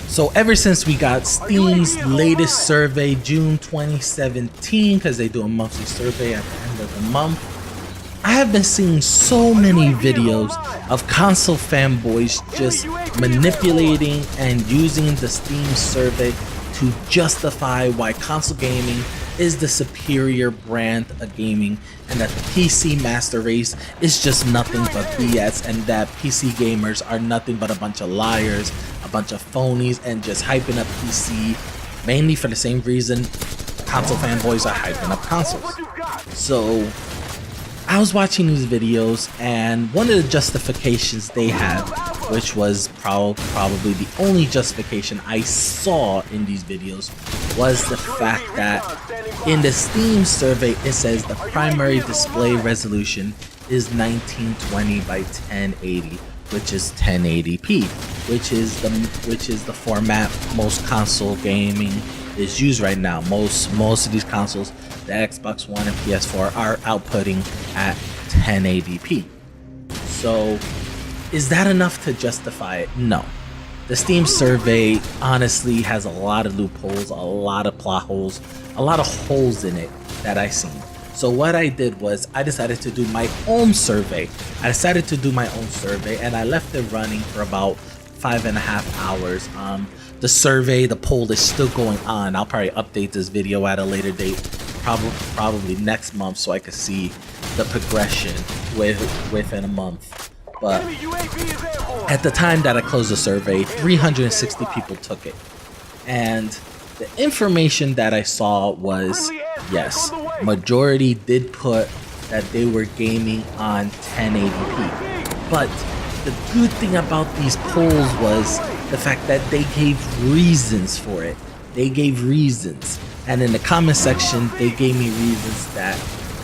So ever since we got Steam's latest survey, June 2017, because they do a monthly survey at the end of the month, I have been seeing so many videos of console fanboys just manipulating and using the Steam survey to justify why console gaming is the superior brand of gaming, and that the PC master race is just nothing but BS, and that PC gamers are nothing but a bunch of liars, a bunch of phonies, and just hyping up PC mainly for the same reason console fanboys are hyping up consoles. So I was watching these videos, and one of the justifications they had, which was probably the only justification I saw in these videos, was the fact that in the Steam survey it says the primary display resolution is 1920 by 1080, which is 1080p, which is the format most console gaming is used right now. Most of these consoles, the Xbox One and PS4, are outputting at 1080p. So is that enough to justify it? No. The Steam survey honestly has a lot of loopholes, a lot of plot holes, a lot of holes in it that I seen. So what I did was I decided to do my own survey. And I left it running for about 5.5 hours. The survey, the poll is still going on. I'll probably update this video at a later date, probably next month, so I can see the progression within a month. But at the time that I closed the survey, 360 people took it. And the information that I saw was, yes, majority did put that they were gaming on 1080p. But the good thing about these polls was the fact that they gave reasons for it. They gave reasons. And in the comment section, they gave me reasons that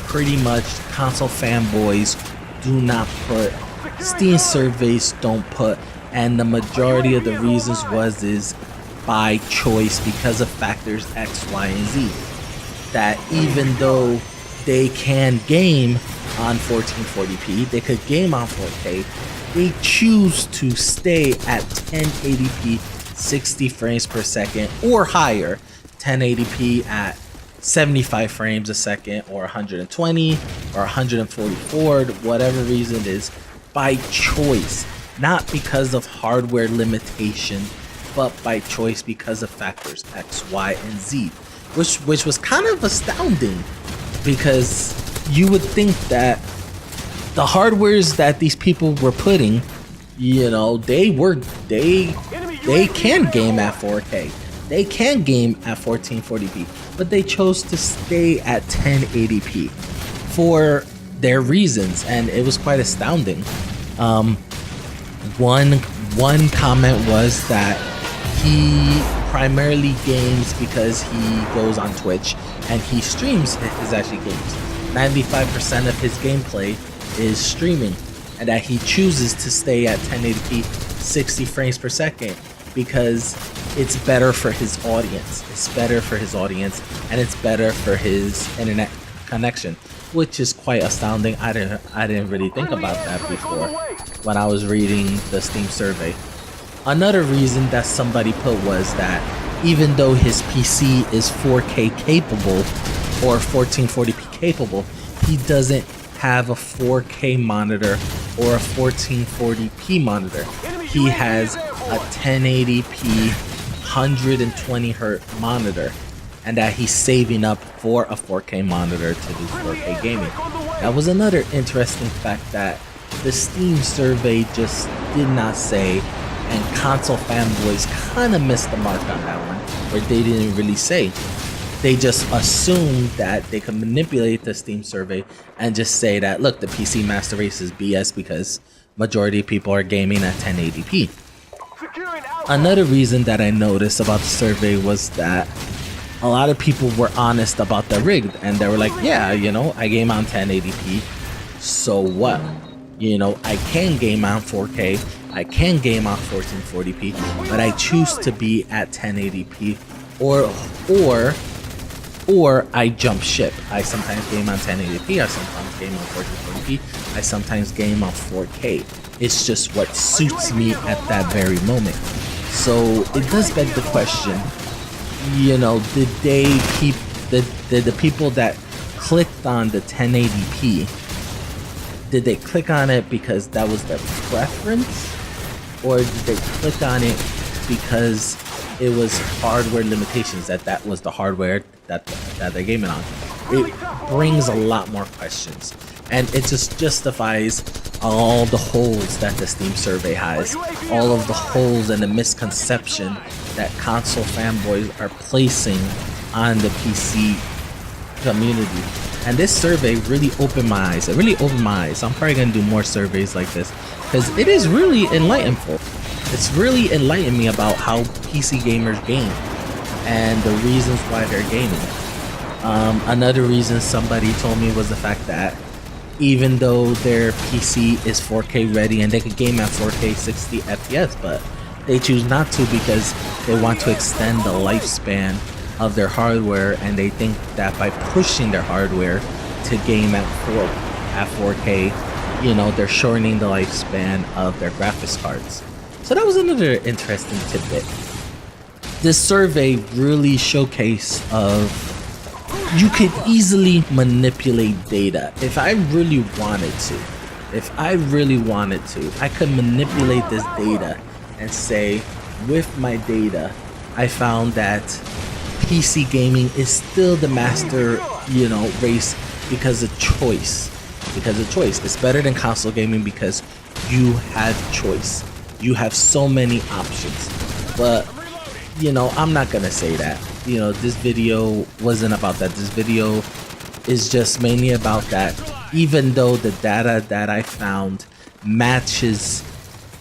pretty much console fanboys do not put, Steam surveys don't put, and the majority of the reasons is by choice because of factors X, Y, and Z. That even though they can game on 1440p, they could game on 4K, they choose to stay at 1080p 60 frames per second or higher, 1080p at 75 frames a second or 120 or 144, whatever reason it is, by choice, not because of hardware limitation, but by choice because of factors X, Y, and Z, which was kind of astounding, because you would think that the hardwares that these people were putting, you know, they can game at 4K, they can game at 1440p, but they chose to stay at 1080p for their reasons, and it was quite astounding. One comment was that he primarily games because he goes on Twitch and he streams his actually games. 95% of his gameplay is streaming, and that he chooses to stay at 1080p 60 frames per second because it's better for his audience. It's better for his audience, and it's better for his internet connection, which is quite astounding. I didn't really think about that before when I was reading the Steam survey. Another reason that somebody put was that even though his PC is 4K capable or 1440p capable, he doesn't have a 4K monitor or a 1440p monitor. He has a 1080p 120Hz monitor, and that he's saving up for a 4K monitor to do 4K gaming. That was another interesting fact that the Steam survey just did not say, and console fanboys kind of missed the mark on that one, where they didn't really say. They just assumed that they could manipulate the Steam survey and just say that, look, the PC master race is BS because majority of people are gaming at 1080p. Another reason that I noticed about the survey was that a lot of people were honest about the rig, and they were like, yeah, you know, I game on 1080p, so what? You know, I can game on 4K, I can game on 1440p, but I choose to be at 1080p, or I jump ship. I sometimes game on 1080p, I sometimes game on 1440p, I sometimes game on 4K. It's just what suits me at that very moment. So it does beg the question, you know, did the people that clicked on the 1080p, did they click on it because that was their preference, or did they click on it because it was hardware limitations, that was the hardware that they're gaming on? It brings a lot more questions, and it just justifies all the holes that the Steam survey has, all of the holes and the misconception that console fanboys are placing on the PC community. And this survey really opened my eyes. It really opened my eyes. I'm probably gonna do more surveys like this because it is really enlightenful. It's really enlightened me about how PC gamers game and the reasons why they're gaming. Another reason somebody told me was the fact that even though their PC is 4K ready and they could game at 4K 60 FPS, but they choose not to because they want to extend the lifespan of their hardware, and they think that by pushing their hardware to game at 4K, you know, they're shortening the lifespan of their graphics cards. So that was another interesting tidbit. This survey really showcased of you could easily manipulate data. If I really wanted to, I could manipulate this data and say, with my data, I found that PC gaming is still the master, you know, race because of choice. It's better than console gaming because you have choice. You have so many options. But, you know, I'm not gonna say that. You know, this video wasn't about that. This video is just mainly about that. Even though the data that I found matches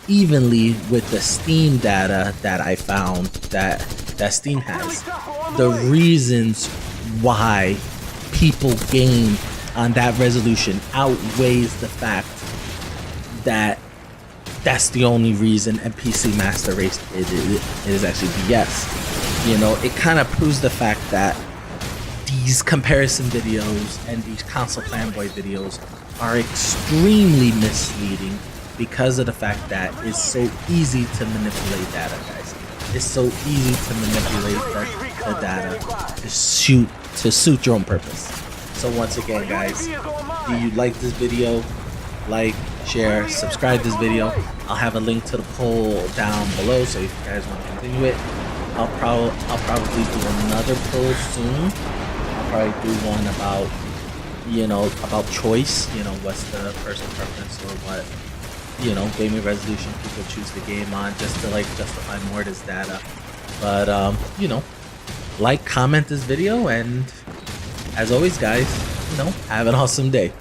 evenly with the Steam data that I found that Steam has, the reasons why people game on that resolution outweighs the fact that that's the only reason, and PC Master Race it is actually BS. You know, it kind of proves the fact that these comparison videos and these console fanboy videos are extremely misleading because of the fact that it's so easy to manipulate data, guys. It's so easy to manipulate the data to suit your own purpose. So once again, guys, do you like this video? Like, share, subscribe to this video. I'll have a link to the poll down below, so if you guys want to continue it, I'll probably do another poll soon. I'll probably do one about, you know, about choice. You know, what's the personal preference, or what, you know, gaming resolution people choose to game on, just to like justify more of this data. But you know, like, comment this video, and as always, guys, you know, have an awesome day.